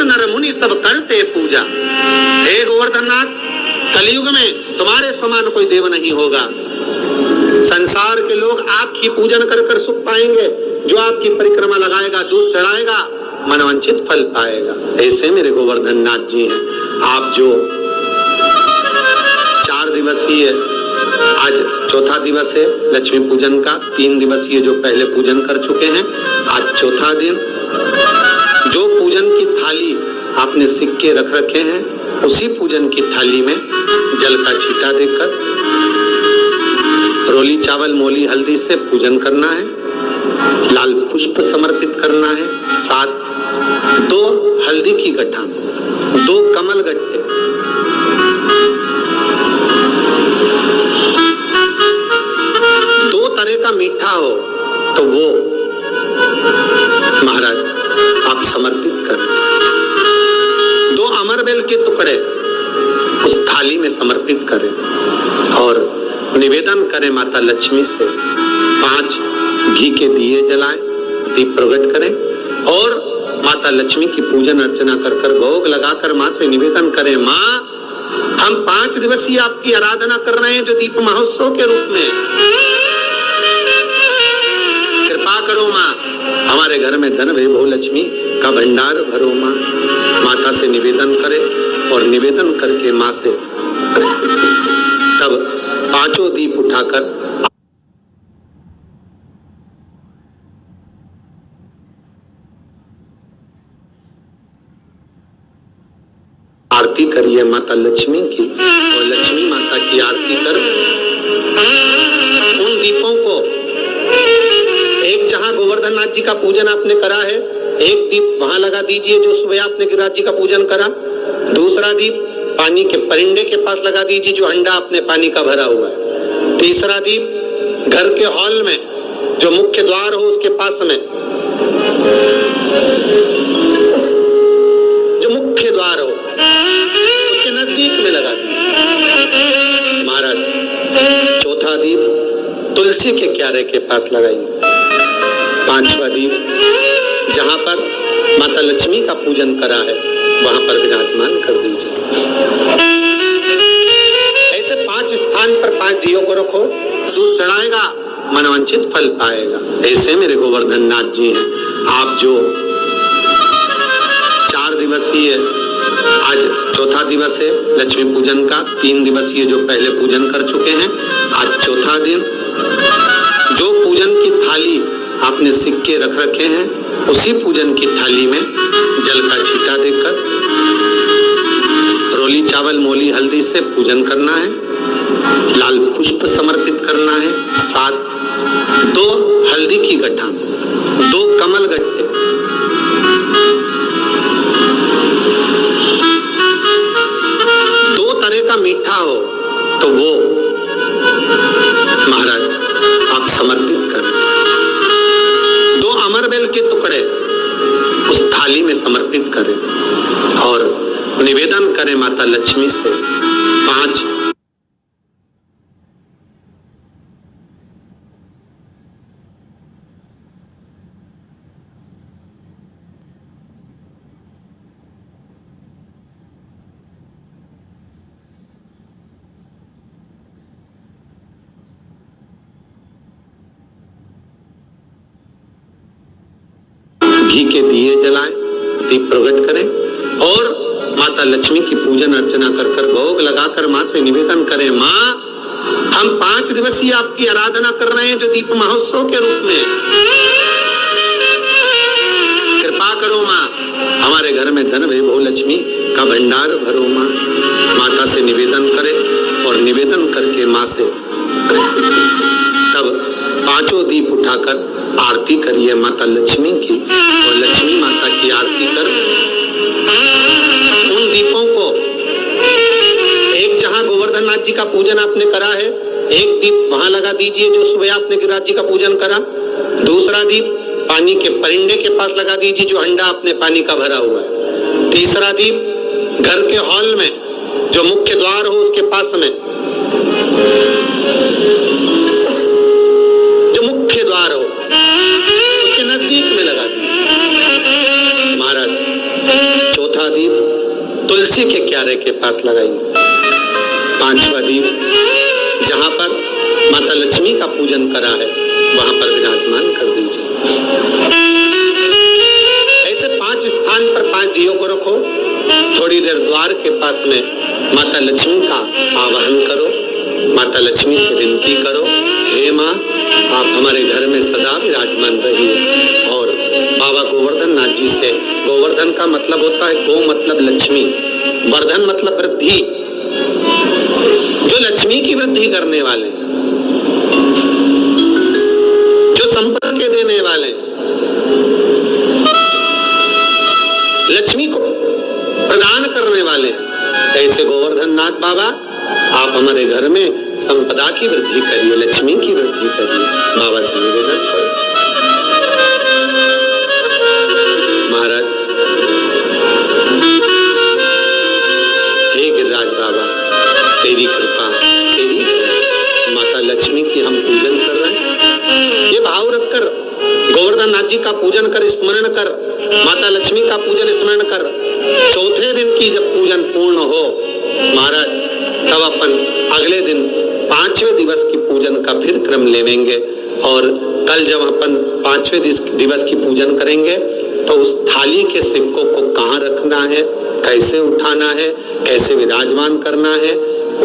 नर मुनि सब करते पूजा। हे गोवर्धननाथ, कलयुग में तुम्हारे समान कोई देव नहीं होगा। संसार के लोग आपकी पूजन कर कर सुख पाएंगे। जो आपकी परिक्रमा लगाएगा, दूध चढ़ाएगा, मनवांछित फल पाएगा। ऐसे मेरे गोवर्धननाथ जी हैं। आप जो 4 दिवसीय, आज चौथा दिवस है लक्ष्मी पूजन का, 3 दिवसीय जो पहले पूजन कर चुके हैं, आज चौथा दिन। जो पूजन की थाली आपने सिक्के रख रखे हैं, उसी पूजन की थाली में जल का छींटा देकर रोली चावल मोली हल्दी से पूजन करना है। लाल पुष्प समर्पित करना है। 2 हल्दी की गठा, 2 कमल गट्टे, 2 तरह का मीठा हो तो वो महाराज आप समर्पित करें। 2 अमरबेल के टुकड़े उस थाली में समर्पित करें और निवेदन करें माता लक्ष्मी से। 5 घी के दिए जलाएं, दीप प्रकट करें और माता लक्ष्मी की पूजन अर्चना कर कर भोग लगाकर माँ से निवेदन करें, माँ हम 5 दिवसीय आपकी आराधना कर रहे हैं जो दीप महोत्सव के रूप में। कृपा करो माँ, हमारे घर में धन वैभव लक्ष्मी का भंडार भरो माँ। माता से निवेदन करें और निवेदन करके माँ से तब 5 दीप उठाकर आरती करिए माता लक्ष्मी की और लक्ष्मी माता की आरती कर उन दीपों को, एक जहां गोवर्धननाथ जी का पूजन आपने करा है, एक दीप वहां लगा दीजिए जो सुबह आपने गिरिराज जी का पूजन करा। दूसरा दीप पानी के परिंदे के पास लगा दीजिए जो हंडा आपने पानी का भरा हुआ है। तीसरा दीप घर के हॉल में जो मुख्य द्वार हो उसके पास में, जो मुख्य द्वार हो उसके नजदीक में लगा दीजिए महाराज। चौथा दीप तुलसी के क्यारे के पास लगाइए। 5वां दीप जहां पर माता लक्ष्मी का पूजन करा है वहां पर विराजमान कर दीजिए। ऐसे 5 स्थान पर 5 दियों को रखो, दूध चढ़ाएगा, मनवांछित फल पाएगा। ऐसे मेरे गोवर्धननाथ जी हैं। आप जो 4 दिवसीय, आज चौथा दिवस है लक्ष्मी पूजन का, 3 दिवसीय जो पहले पूजन कर चुके हैं, आज चौथा दिन। जो पूजन की थाली आपने सिक्के रख रखे हैं, उसी पूजन की थाली में जल का छींटा देकर रोली चावल मोली हल्दी से पूजन करना है। लाल पुष्प समर्पित करना है। 2 हल्दी की गठा, 2 कमल गट्टे, 2 तरह का मीठा हो तो वो महाराज आप समर्पित करें। 2 अमरबेल के टुकड़े उस थाली में समर्पित करें और निवेदन करें माता लक्ष्मी से। 5 घी के दिए जलाएं, दीप प्रकट करें और माता लक्ष्मी की पूजन अर्चना कर कर भोग लगाकर माँ से निवेदन करें, माँ हम 5 दिवसीय आपकी आराधना कर रहे हैं जो दीप महोत्सव के रूप में। कृपा करो माँ, हमारे घर में धन वैभव लक्ष्मी का भंडार भरो माँ। माता से निवेदन करें और निवेदन करके माँ से तब 5 दीप उठाकर आरती करिए माता लक्ष्मी की और लक्ष्मी माता की आरती कर उन दीपों को, एक जहां गोवर्धननाथ जी का पूजन आपने करा है, एक दीप वहां लगा दीजिए जो सुबह आपने गिरिराज जी का पूजन करा। दूसरा दीप पानी के परिंदे के पास लगा दीजिए जो हंडा आपने पानी का भरा हुआ है। तीसरा दीप घर के हॉल में जो मुख्य द्वार हो उसके पास में, जो मुख्य द्वार हो उसके नजदीक में लगा दीजिए महाराज। चौथा तुलसी के क्यारे के पास लगाइए। 5वां दीप जहां पर माता लक्ष्मी का पूजन करा है वहां पर विराजमान कर दीजिए। ऐसे 5 स्थान पर 5 दियों को रखो। थोड़ी देर द्वार के पास में माता लक्ष्मी का आवाहन करो। माता लक्ष्मी से विनती करो, हे माँ आप हमारे घर में सदा विराजमान रहिए। और बाबा गोवर्धन नाथ जी से, गोवर्धन का मतलब होता है गो मतलब लक्ष्मी, वर्धन मतलब वृद्धि, जो लक्ष्मी की वृद्धि करने वाले, जो संपदा के देने वाले, लक्ष्मी को प्रदान करने वाले, ऐसे गोवर्धन नाथ बाबा आप हमारे घर में संपदा की वृद्धि करिए, लक्ष्मी की वृद्धि करिए। बाबा से निवेदन करो। महाराज, हे गिरिराज बाबा, तेरी कृपा, तेरी माता लक्ष्मी की हम पूजन कर रहे हैं। ये भाव रखकर गोवर्धन नाथ जी का पूजन कर, स्मरण कर, माता लक्ष्मी का पूजन स्मरण कर। चौथे दिन की जब पूजन पूर्ण हो महाराज, तब अपन अगले दिन 5वें दिवस की पूजन का फिर क्रम लेवेंगे। और कल जब अपन 5वें दिवस की पूजन करेंगे तो उस थाली के सिक्कों को कहाँ रखना है, कैसे उठाना है, कैसे विराजमान करना है,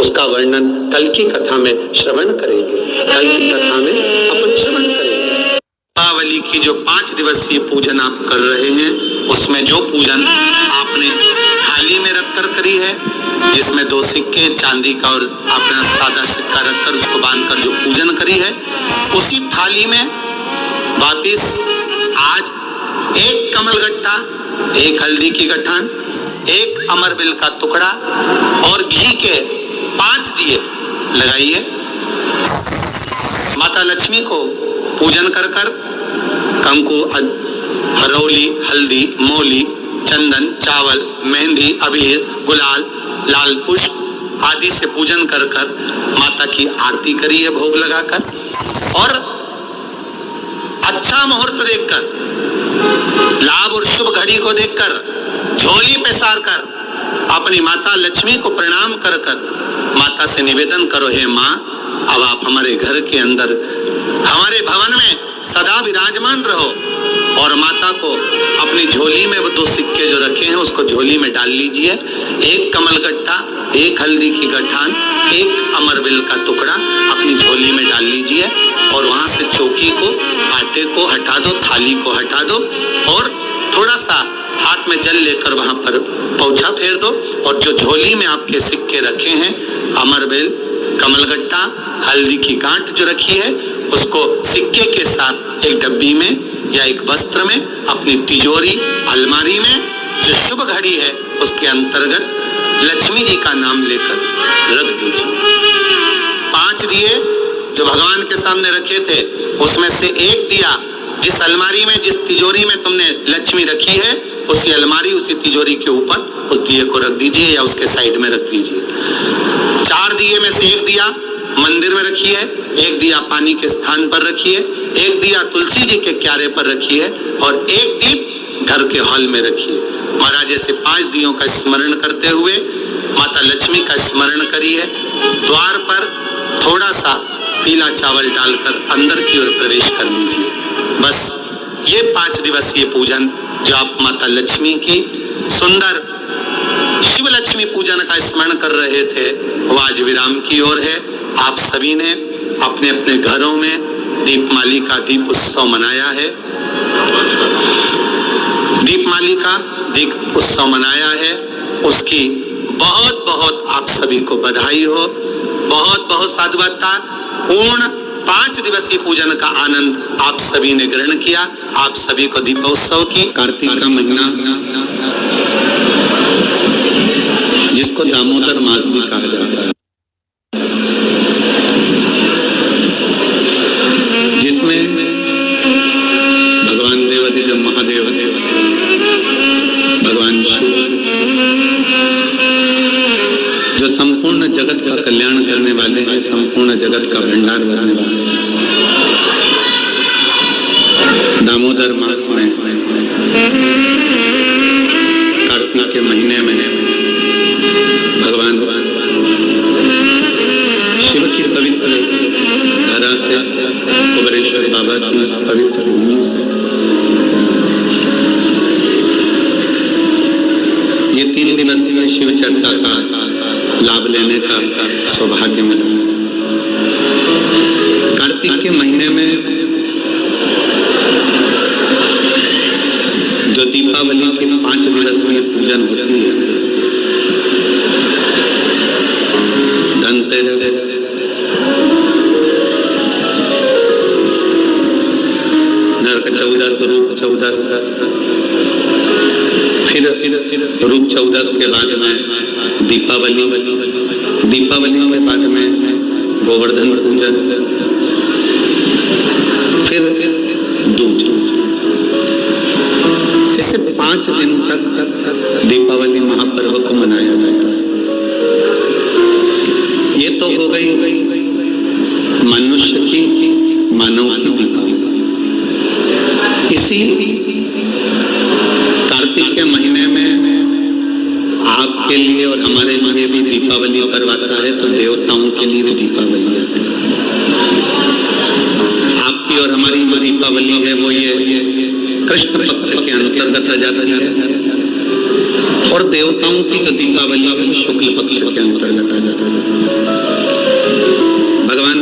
उसका वर्णन कल की कथा में श्रवण करेंगे। कल की कथा में अपन श्रवण करेंगे। दीपावली की जो 5 दिवसीय पूजन आप कर रहे हैं, उसमें जो पूजन आपने थाली में रखकर करी है, जिसमें 2 सिक्के चांदी का और आपने सादा सिक्का रखकर उसको बांधकर जो पूजन करी है, उसी थाली में वापिस आज 1 कमलगट्टा, 1 हल्दी की गठान, 1 अमरबिल का टुकड़ा और घी के 5 दिए लगाइए। माता लक्ष्मी को पूजन कर कर कंकु, हरौली, हल्दी, मौली, चंदन, चावल, मेहंदी, अबीर, गुलाल, लाल पुष्प आदि से पूजन कर कर माता की आरती करी है भोग लगाकर। और अच्छा मुहूर्त देखकर, लाभ और शुभ घड़ी को देखकर, झोली पे सार कर अपनी माता लक्ष्मी को प्रणाम कर कर माता से निवेदन करो, हे माँ अब आप हमारे घर के अंदर, हमारे भवन में सदा विराजमान रहो। और माता को अपनी झोली में वो 2 सिक्के जो रखे हैं उसको झोली में डाल लीजिए। 1 कमलगट्टा, 1 हल्दी की गठान, 1 अमरबिल का टुकड़ा अपनी झोली में डाल लीजिए। और वहां से चौकी को, आटे को हटा दो, थाली को हटा दो और थोड़ा सा हाथ में जल लेकर वहां पर पोंछा फेर दो। और जो झोली में आपके सिक्के रखे हैं, अमरबिल, कमलगट्टा, हल्दी की गांठ जो रखी है, उसको सिक्के के साथ एक डब्बी में या एक वस्त्र में अपनी तिजोरी, अलमारी में जो शुभ घड़ी है उसके अंतर्गत लक्ष्मी जी का नाम लेकर रख दीजिए। 5 दिए जो भगवान के सामने रखे थे, उसमें से 1 दिया जिस अलमारी में, जिस तिजोरी में तुमने लक्ष्मी रखी है, उसी अलमारी, उसी तिजोरी के ऊपर उस दिए को रख दीजिए या उसके साइड में रख दीजिए। 4 दिए में से 1 दिया मंदिर में रखिए, 1 दिया पानी के स्थान पर रखिए, 1 दिया तुलसी जी के क्यारे पर रखिए और 1 दीप घर के हॉल में रखिए। महाराज ऐसे 5 दियों का स्मरण करते हुए माता लक्ष्मी का स्मरण करिए। द्वार पर थोड़ा सा पीला चावल डालकर अंदर की ओर प्रवेश कर लीजिए। बस ये 5 दिवसीय पूजन जो आप माता लक्ष्मी की सुंदर शिव लक्ष्मी पूजन का स्मरण कर रहे थे, वो आज विराम की ओर है। आप सभी ने अपने अपने घरों में दीपमाली का दीप उत्सव मनाया है, दीपमाली का दीप उत्सव मनाया है। उसकी बहुत बहुत आप सभी को बधाई हो, बहुत बहुत साधुवाद। पूर्ण 5 दिवसीय पूजन का आनंद आप सभी ने ग्रहण किया। आप सभी को दीपोत्सव की, कार्तिक का महीना जिसको दामोदर मास भी कहा जाता है, जिसमें भगवान देवाधिदेव महादेव, भगवान शिव जो संपूर्ण जगत का कल्याण करने वाले हैं, संपूर्ण जगत का भंडार भरने वाले हैं, दामोदर मास में कार्तिक के महीने में भगवान शिव की पवित्र धरा से, कुबेरेश्वर बाबा की इस पवित्र भूमि से ये 3 दिवसीय शिव चर्चा का लाभ लेने का सौभाग्य मिला। कार्तिक के महीने में जो दीपावली की 5 दिवसीय पूजन होती है, धनतेरस, नरक चौदस, रूप चौदस, फिर रूप चौदस के बाद में दीपावली, दीपावली के बाद में गोवर्धन पूजन, फिर दूज। इससे 5 दिन तक दीपावली महापर्व को मनाया जाता है। ये तो हो गई मनुष्य की, मानव की दीपावली। इसी कार्तिक के महीने में आपके लिए और हमारे लिए भी दीपावली पर्व आता है, तो देवताओं के लिए भी दीपावली आता है। आपकी और हमारी जो दीपावली है वो ये कृष्ण पक्ष के अंतर्गत आ जाती है, और देवताओं की जो दीपावली है वो शुक्ल पक्ष के अंतर्गत आ जाती है। भगवान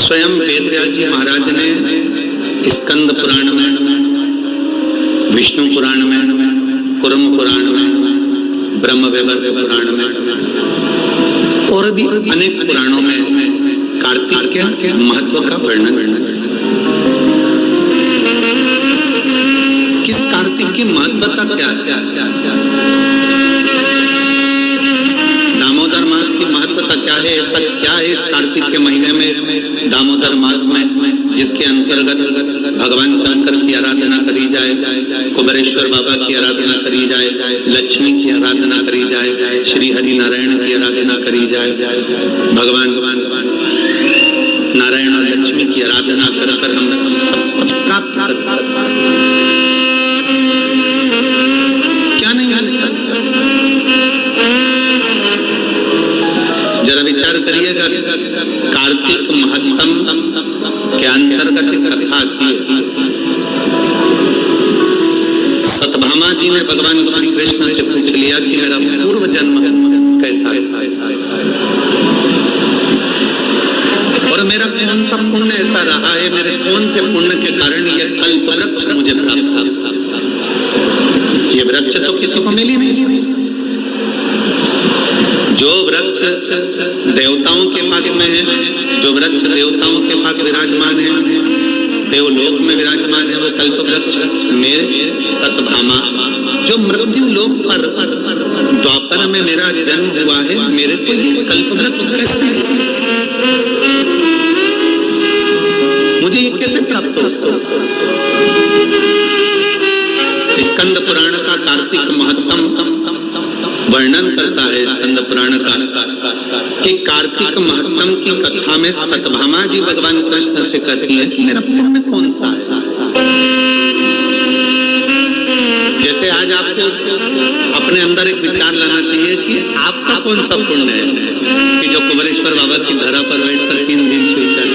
स्वयं वेदव्यास जी महाराज ने स्कंद पुराण में, विष्णु पुराण में, कुर्म पुराण में, ब्रह्मवैवर्त पुराण में और भी अनेक पुराणों में कार्तिक के महत्व का वर्णन। किस कार्तिक की महत्वता क्या है? दामोदर मास की महत्वता क्या है? ऐसा क्या है इस कार्तिक के महीने में, इस दामोदर मास में, जिसके अंतर्गत भगवान शंकर की आराधना करी जाए, कुबेरेश्वर बाबा की आराधना करी जाए, लक्ष्मी की आराधना करी जाए, श्री हरि नारायण की आराधना करी जाए। भगवान नारायण और लक्ष्मी की आराधना कर हम सब कुछ प्राप्त कर सकते हैं। क्या नहीं है? जरा विचार करिएगा, कार्तिक महत्तम के अंतर्गत कथा आती है। सत्यभामा जी ने भगवान श्री कृष्ण से पूछ लिया कि मेरा पूर्व जन्म कैसा है और मेरा कौन सा पुण्य ऐसा रहा है, मेरे कौन से पुण्य के कारण यह कल्प वृक्ष मुझे प्राप्त था। ये वृक्ष तो किसी को मिल ही नहीं। जो वृक्ष देवताओं के पास में है, जो वृक्ष देवताओं के पास विराजमान है, देवलोक में विराजमान है, वो कल्प वृक्ष मेरे सत्यभामा, जो मृत्यु लोक पर द्वापर में मेरा जन्म हुआ है, मेरे को ये कल्प वृक्ष कैसे, मुझे ये कैसे प्राप्त हो? स्कंद पुराण का कार्तिक महत्तम वर्णन करता है। स्कंद पुराण का कि कार्तिक महत्तम की कथा में सत्यभामा जी भगवान कृष्ण से कहती है कि मेरा पुण्य कौन सा है। जैसे आज आपको अपने अंदर एक विचार लाना चाहिए कि आपका कौन सा पुण्य है कि जो कुबेरेश्वर बाबा की धरा पर बैठकर 3 दिन शिव चर्चा